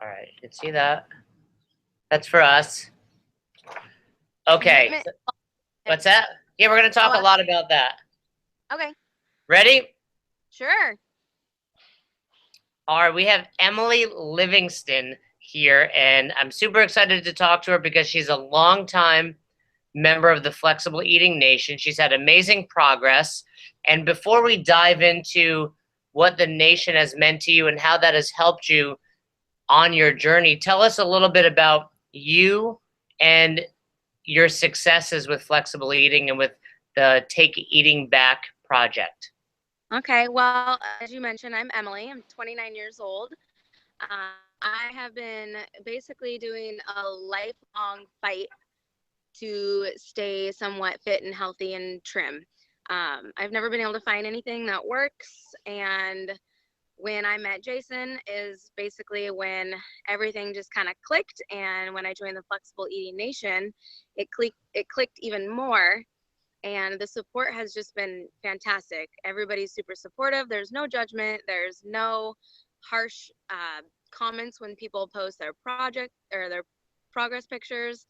All right, you can see that. That's for us. Okay. Commitment. What's that? Yeah, we're going to talk a Oh, lot about that. okay. Ready? Sure. All right, we have Emily Livingston here, and I'm super excited to talk to her because she's a longtime member of the Flexible Eating Nation. She's had amazing progress. And before we dive into what the nation has meant to you and how that has helped you on your journey, tell us a little bit about you and your successes with flexible eating and with the Take Eating Back project. Okay. Well, as you mentioned, I'm Emily. I'm 29 years old. I have been basically doing a lifelong fight to stay somewhat fit and healthy and trim. I've never been able to find anything that works. And when I met Jason is basically when everything just kind of clicked. And when I joined the Flexible Eating Nation, it clicked even more. And the support has just been fantastic. Everybody's super supportive. There's no judgment. There's no harsh comments when people post their project or their progress pictures.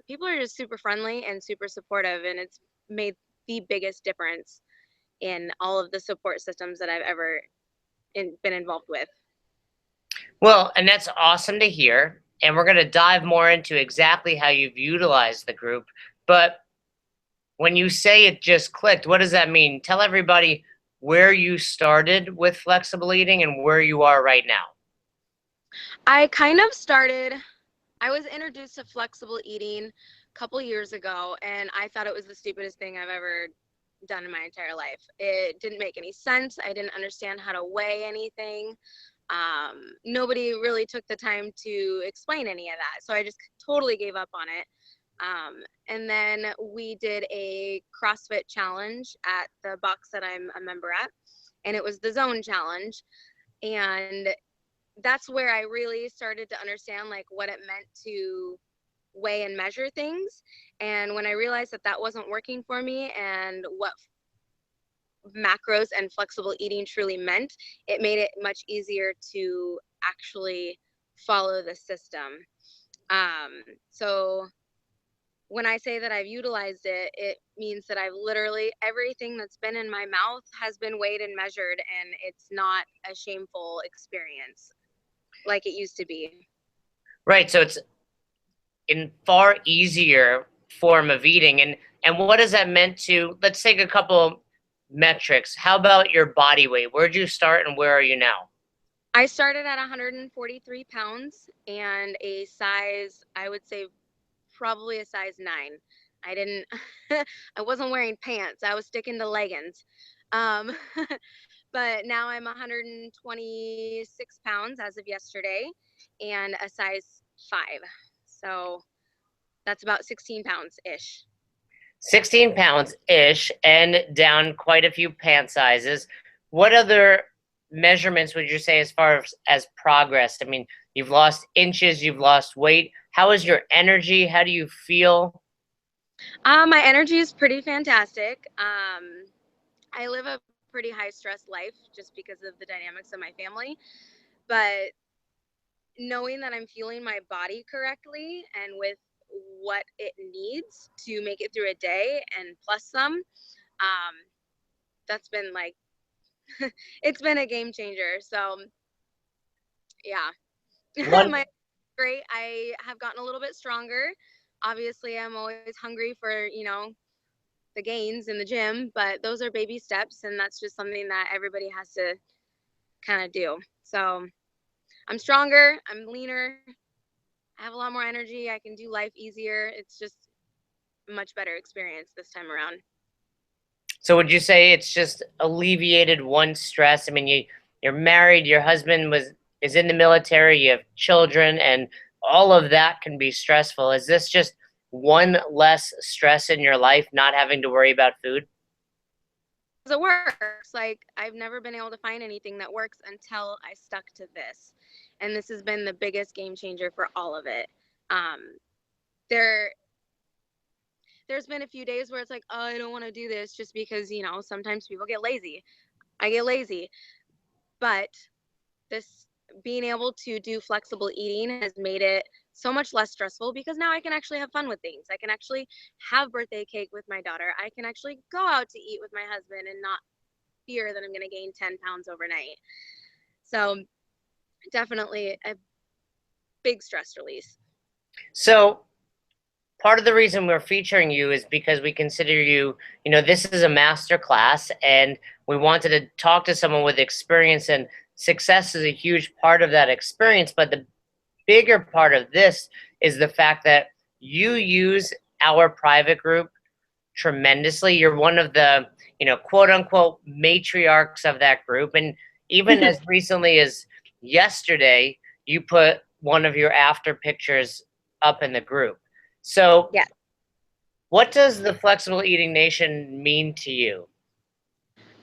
People are just super friendly and super supportive, and it's made the biggest difference in all of the support systems that I've ever been involved with. Well, and that's awesome to hear. And we're going to dive more into exactly how you've utilized the group. But when you say it just clicked, what does that mean? Tell everybody where you started with flexible eating and where you are right now. I kind of started, I was introduced to flexible eating a couple years ago, and I thought it was the stupidest thing I've ever done in my entire life. It didn't make any sense. I didn't understand how to weigh anything. Nobody really took the time to explain any of that. So I just totally gave up on it. And then we did a CrossFit challenge at the box that I'm a member at, and it was the zone challenge. And that's where I really started to understand like what it meant to weigh and measure things. And when I realized that that wasn't working for me and what macros and flexible eating truly meant, it made it much easier to actually follow the system. So when I say that I've utilized it, it means that I've literally everything that's been in my mouth has been weighed and measured, and it's not a shameful experience like it used to be. Right. So it's in far easier form of eating. And what has that meant to, let's take a couple metrics. How about your body weight? Where'd you start and where are you now? I started at 143 pounds and a size, I would say probably a size 9. I didn't, I wasn't wearing pants. I was sticking to leggings. Um, but now I'm 126 pounds as of yesterday and a size 5. So that's about 16 pounds ish. 16 pounds ish and down quite a few pant sizes. What other measurements would you say as far as progress? I mean, you've lost inches, you've lost weight. How is your energy? How do you feel? My energy is pretty fantastic. I live a pretty high stress life just because of the dynamics of my family. But knowing that I'm fueling my body correctly and with what it needs to make it through a day and plus some, that's been like, it's been a game changer. So, yeah, One my great. I have gotten a little bit stronger. Obviously, I'm always hungry for, the gains in the gym, but those are baby steps. And that's just something that everybody has to kind of do. So I'm stronger, I'm leaner, I have a lot more energy, I can do life easier. It's just a much better experience this time around. So would you say it's just alleviated one stress? I mean, you're married, your husband is in the military, you have children, and all of that can be stressful. Is this just one less stress in your life, not having to worry about food? It works. Like, I've never been able to find anything that works until I stuck to this. And this has been the biggest game changer for all of it. Um, there there's been a few days where it's like, oh, I don't want to do this just because, sometimes people get lazy. I get lazy. But this being able to do flexible eating has made it so much less stressful because now I can actually have fun with things. I can actually have birthday cake with my daughter. I can actually go out to eat with my husband and not fear that I'm going to gain 10 pounds overnight. So definitely a big stress release. So part of the reason we're featuring you is because we consider you, this is a master class, and we wanted to talk to someone with experience, and success is a huge part of that experience. But the bigger part of this is the fact that you use our private group tremendously. You're one of the, quote unquote matriarchs of that group. And even as recently as yesterday, you put one of your after pictures up in the group. So, yeah. What does the Flexible Eating Nation mean to you?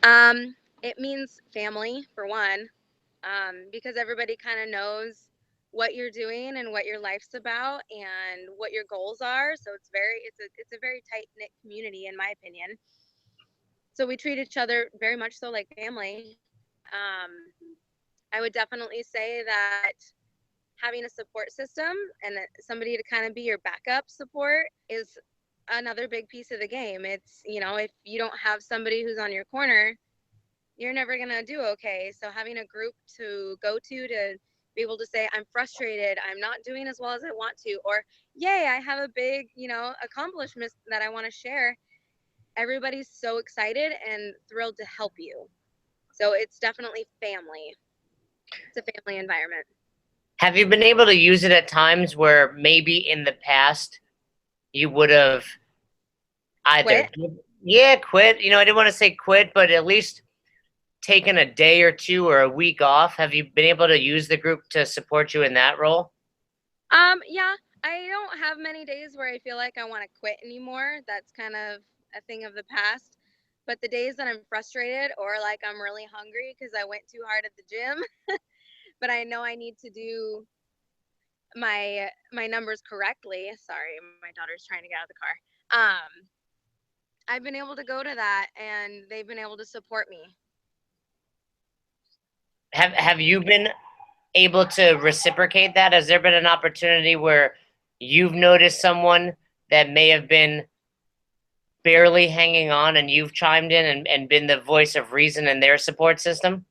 It means family, for one, because everybody kind of knows what you're doing and what your life's about and what your goals are. So it's a very tight knit community, in my opinion. So we treat each other very much so like family. I would definitely say that having a support system and somebody to kind of be your backup support is another big piece of the game. It's, if you don't have somebody who's on your corner, you're never going to do okay. So having a group to go to be able to say, I'm frustrated, I'm not doing as well as I want to, or yay, I have a big, accomplishment that I want to share. Everybody's so excited and thrilled to help you. So it's definitely family. It's a family environment. Have you been able to use it at times where maybe in the past you would have either quit? I didn't want to say quit, but at least taken a day or two or a week off. Have you been able to use the group to support you in that role? Yeah, I don't have many days where I feel like I want to quit anymore. That's kind of a thing of the past. But the days that I'm frustrated or like I'm really hungry because I went too hard at the gym, but I know I need to do my numbers correctly. Sorry, my daughter's trying to get out of the car. I've been able to go to that and they've been able to support me. Have you been able to reciprocate that? Has there been an opportunity where you've noticed someone that may have been barely hanging on and you've chimed in and been the voice of reason in their support system?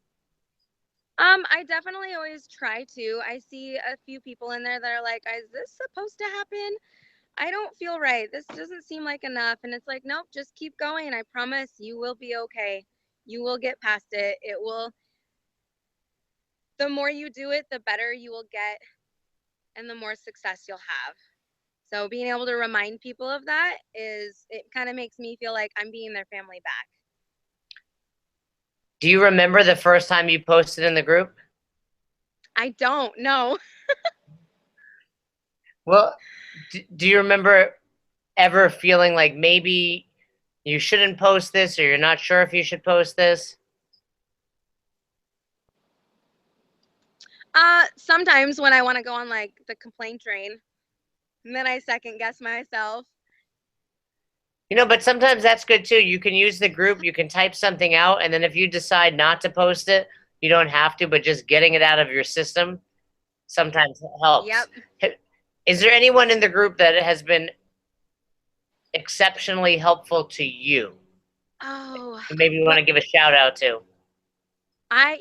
I definitely always try to. I see a few people in there that are like, is this supposed to happen? I don't feel right. This doesn't seem like enough. And it's like, nope, just keep going. I promise you will be okay. You will get past it. It will, the more you do it, the better you will get and the more success you'll have. So being able to remind people of that it kind of makes me feel like I'm being their family back. Do you remember the first time you posted in the group? I don't know. Well, do you remember ever feeling like maybe you shouldn't post this or you're not sure if you should post this? Sometimes when I want to go on like the complaint train, and then I second guess myself. But sometimes that's good too. You can use the group, you can type something out, and then if you decide not to post it, you don't have to, but just getting it out of your system sometimes helps. Yep. Is there anyone in the group that has been exceptionally helpful to you? Oh, Maybe you want to give a shout out to. I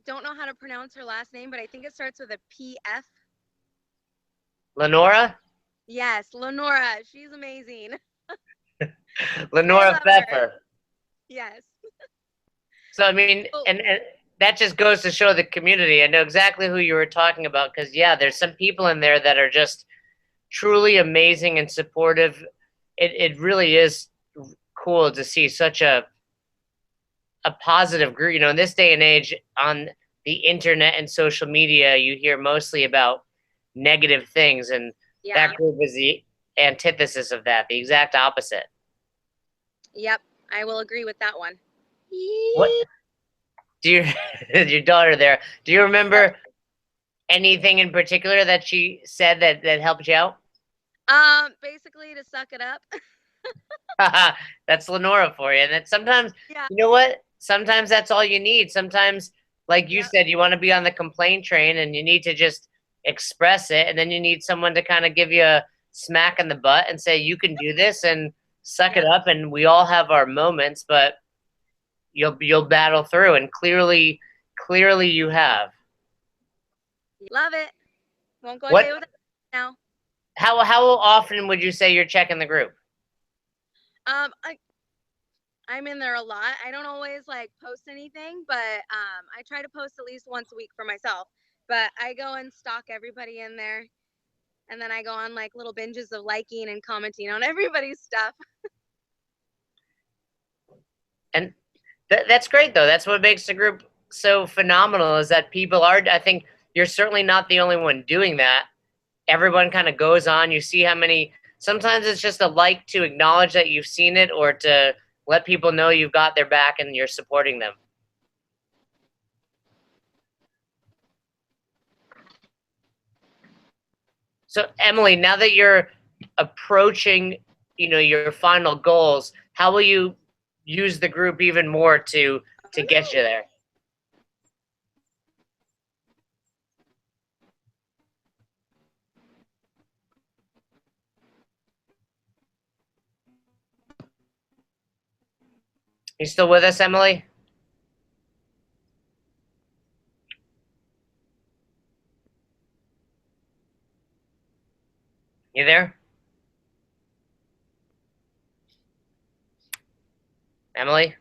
don't know how to pronounce her last name, but I think it starts with a PF. Lenora? Yes, Lenora. She's amazing. Lenora Pfeffer. Her. Yes. So, I mean, and that just goes to show the community. I know exactly who you were talking about because, yeah, there's some people in there that are just truly amazing and supportive. It really is cool to see such a positive group. In this day and age on the internet and social media, you hear mostly about negative things, and that group is the antithesis of that, the exact opposite. Yep, I will agree with that one. What do your daughter there? Do you remember anything in particular that she said that helped you out? Basically to suck it up. That's Lenora for you. And that sometimes, you know what? Sometimes that's all you need. Sometimes like you Yep. said, you want to be on the complaint train and you need to just express it. And then you need someone to kind of give you a smack in the butt and say, you can do this and suck it Yep. up. And we all have our moments, but you'll battle through. And clearly you have. Love it. Won't go a day What, without it now. how often would you say you're checking the group? Um, I, I'm in there a lot. I don't always like post anything, but I try to post at least once a week for myself. But I go and stalk everybody in there, and then I go on like little binges of liking and commenting on everybody's stuff. And that's great, though. That's what makes the group so phenomenal is that people are, I think you're certainly not the only one doing that. Everyone kind of goes on. You see how many, sometimes it's just a like to acknowledge that you've seen it or to let people know you've got their back and you're supporting them. So, Emily, now that you're approaching, your final goals, how will you use the group even more to get you there? You still with us, Emily? You there? Emily?